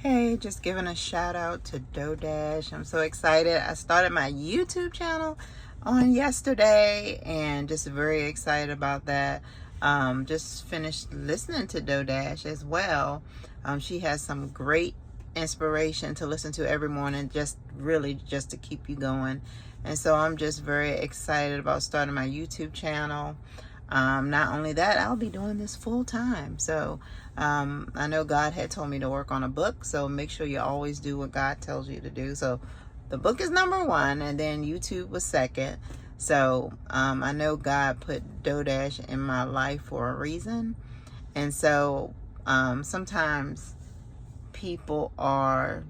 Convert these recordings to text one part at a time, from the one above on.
Hey, just giving a shout out to DoorDash. I'm so excited. I started my YouTube channel on yesterday and just very excited about that. Just finished listening to DoorDash as well. She has some great inspiration to listen to every morning, just to keep you going. And so I'm just very excited about starting my YouTube channel. Not only that, I'll be doing this full time. So I know God had told me to work on a book, so make sure you always do what God tells you to do. So the book is number one, and then YouTube was second. So I know God put DoorDash in my life for a reason. And so sometimes people are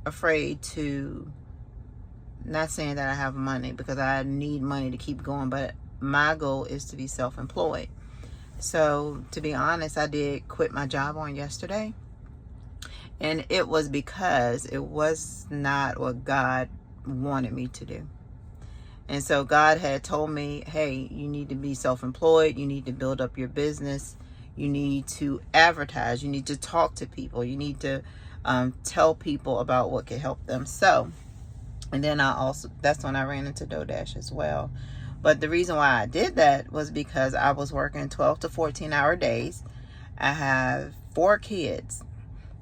afraid to, not saying that I have money, because I need money to keep going, but my goal is to be self-employed. So to be honest, I did quit my job on yesterday, and it was because it was not what God wanted me to do. And so God had told me, hey, you need to be self-employed, you need to build up your business, you need to advertise, you need to talk to people, you need to tell people about what could help them. So, and then that's when I ran into DoorDash as well. But the reason why I did that was because I was working 12 to 14 hour days. I have 4 kids,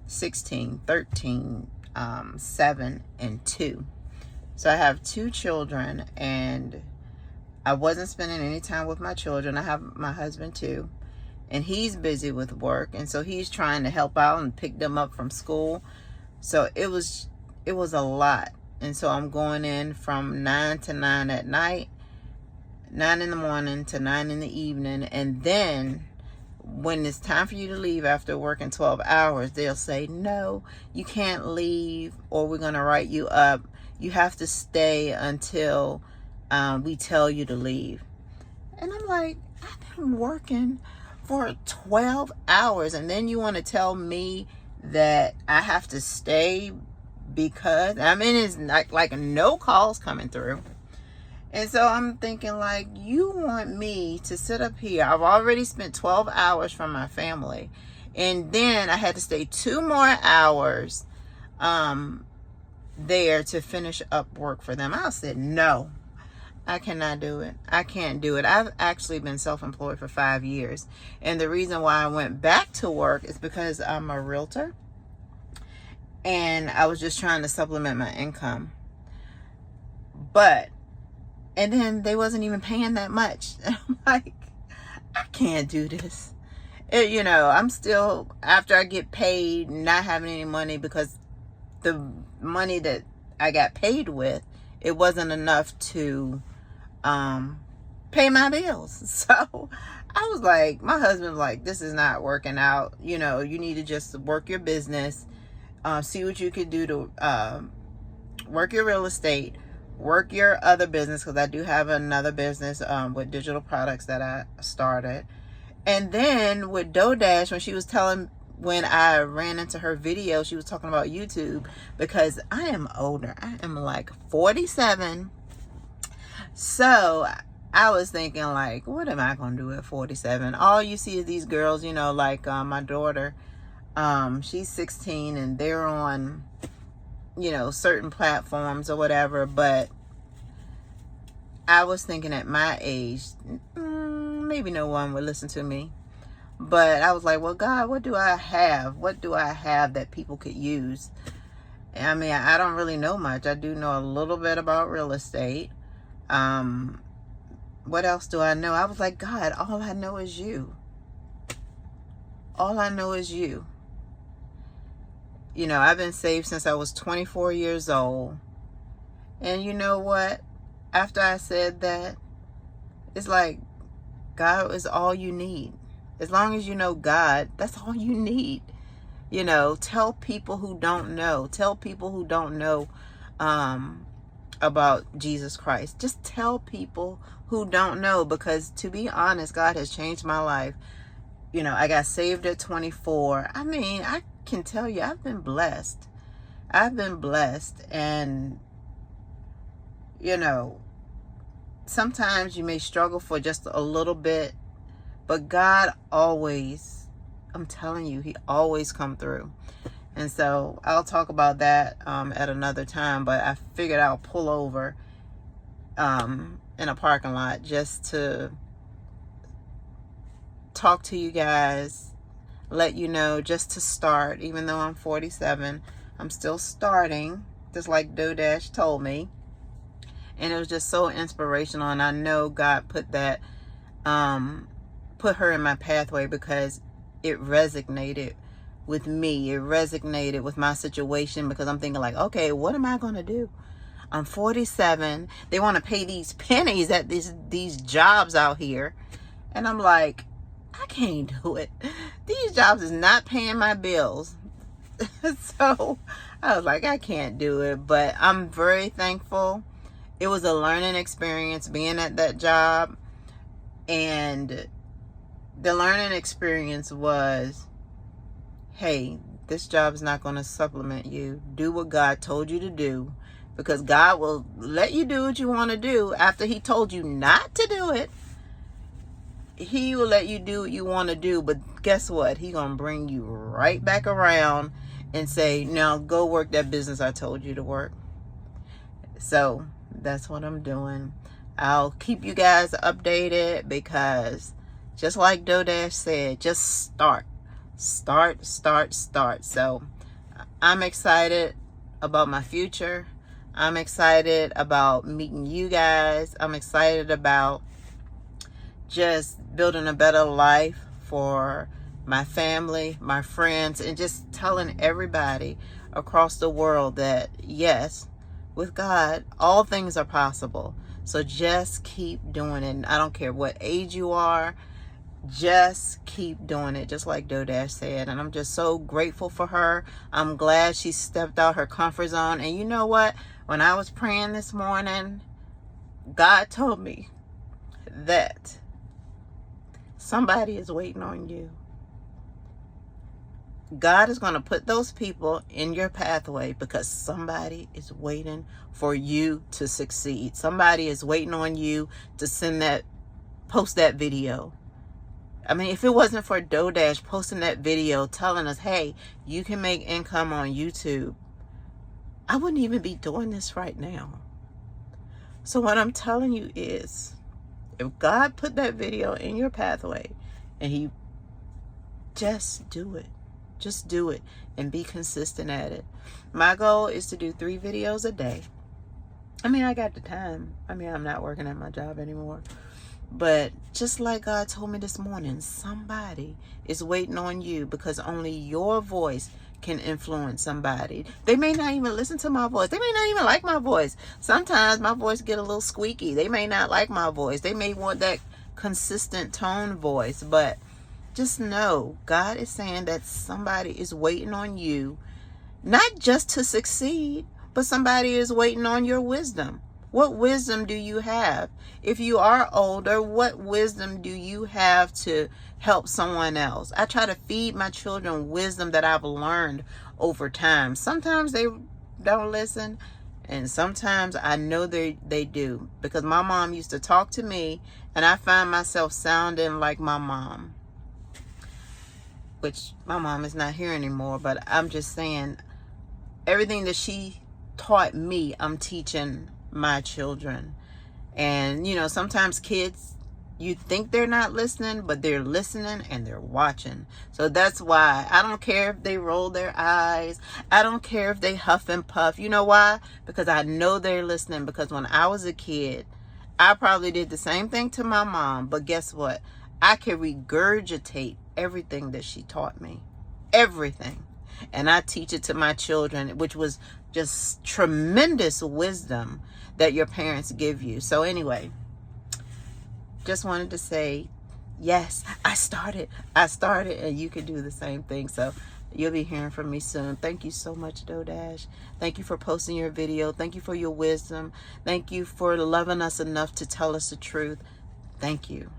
16, 13, 7, and 2. So I have 2 children, and I wasn't spending any time with my children. I have my husband too, and he's busy with work. And so he's trying to help out and pick them up from school. So it was a lot. And so I'm going in from 9 to 9 at night, 9 in the morning to 9 in the evening. And then when it's time for you to leave after working 12 hours, they'll say, no, you can't leave, or we're going to write you up. You have to stay until we tell you to leave. And I'm like, I've been working for 12 hours. And then you want to tell me that I have to stay because, I mean, it's like no calls coming through. And so I'm thinking, like, you want me to sit up here. I've already spent 12 hours from my family. And then I had to stay 2 more hours there to finish up work for them. I said, no, I cannot do it. I can't do it. I've actually been self-employed for 5 years. And the reason why I went back to work is because I'm a realtor. And I was just trying to supplement my income. And then they wasn't even paying that much. And I'm like, I can't do this. I'm still, after I get paid, not having any money, because the money that I got paid with, it wasn't enough to pay my bills. So I was like, my husband was like, this is not working out. You need to just work your business, see what you could do to work your real estate, work your other business, because I do have another business with digital products that I started. And then with DoorDash, when I ran into her video, she was talking about YouTube, because I am older. I am like 47. So I was thinking, like, what am I going to do at 47? All you see is these girls, like my daughter, she's 16, and they're on certain platforms or whatever. But I was thinking, at my age, maybe no one would listen to me. But I was like, well, God, what do I have? What do I have that people could use? I mean, I don't really know much. I do know a little bit about real estate. What else do I know? I was like, God, all I know is you. All I know is you. I've been saved since I was 24 years old. And you know what? After I said that, it's like, God is all you need. As long as you know God, that's all you need. Tell people who don't know. Tell people who don't know about Jesus Christ. Just tell people who don't know, because to be honest, God has changed my life. I got saved at 24. I mean, I can tell you, I've been blessed. And sometimes you may struggle for just a little bit, but God always, I'm telling you, he always come through. And so I'll talk about that at another time, but I figured I'll pull over in a parking lot just to talk to you guys, let you know, just to start. Even though I'm 47, I'm still starting, just like DoDash told me. And it was just so inspirational, and I know God put that put her in my pathway because it resonated with me. It resonated with my situation, because I'm thinking like, okay, what am I going to do? I'm 47. They want to pay these pennies at these jobs out here. And I'm like, I can't do it. These jobs is not paying my bills. So I was like, I can't do it. But I'm very thankful. It was a learning experience being at that job. And the learning experience was, hey, this job is not going to supplement you. Do what God told you to do, because God will let you do what you want to do. After he told you not to do it, he will let you do what you want to do. But guess what? He's going to bring you right back around and say, now go work that business I told you to work. So that's what I'm doing. I'll keep you guys updated, because just like DoDash said, just start. So I'm excited about my future. I'm excited about meeting you guys. I'm excited about just building a better life for my family, my friends, and just telling everybody across the world that yes, with God, all things are possible. So just keep doing it. And I don't care what age you are. Just keep doing it, just like DoDash said. And I'm just so grateful for her. I'm glad she stepped out her comfort zone. And you know what? When I was praying this morning, God told me that somebody is waiting on you. God is going to put those people in your pathway because somebody is waiting for you to succeed. Somebody is waiting on you to post that video. I mean, if it wasn't for DoDash posting that video telling us, hey, you can make income on YouTube, I wouldn't even be doing this right now. So what I'm telling you is, if God put that video in your pathway and he just do it. Just do it and be consistent at it. My goal is to do 3 videos a day. I mean, I got the time. I mean, I'm not working at my job anymore. But just like God told me this morning, somebody is waiting on you, because only your voice can influence somebody. They may not even listen to my voice. They may not even like my voice. Sometimes my voice get a little squeaky. They may not like my voice. They may want that consistent tone voice. But just know, God is saying that somebody is waiting on you, not just to succeed, but somebody is waiting on your wisdom. What wisdom do you have? If you are older, what wisdom do you have to help someone else? I try to feed my children wisdom that I've learned over time. Sometimes they don't listen, and sometimes I know they do, because my mom used to talk to me, and I find myself sounding like my mom, which my mom is not here anymore. But I'm just saying, everything that she taught me, I'm teaching my children. And you know, sometimes kids, you think they're not listening, but they're listening and they're watching. So that's why I don't care if they roll their eyes. I don't care if they huff and puff. You know why? Because I know they're listening. Because when I was a kid, I probably did the same thing to my mom. But guess what? I can regurgitate everything that she taught me. Everything. And I teach it to my children, which was just tremendous wisdom that your parents give you. So anyway, just wanted to say, yes, I started, and you can do the same thing. So you'll be hearing from me soon. Thank you so much, DoDash. Thank you for posting your video. Thank you for your wisdom. Thank you for loving us enough to tell us the truth. Thank you.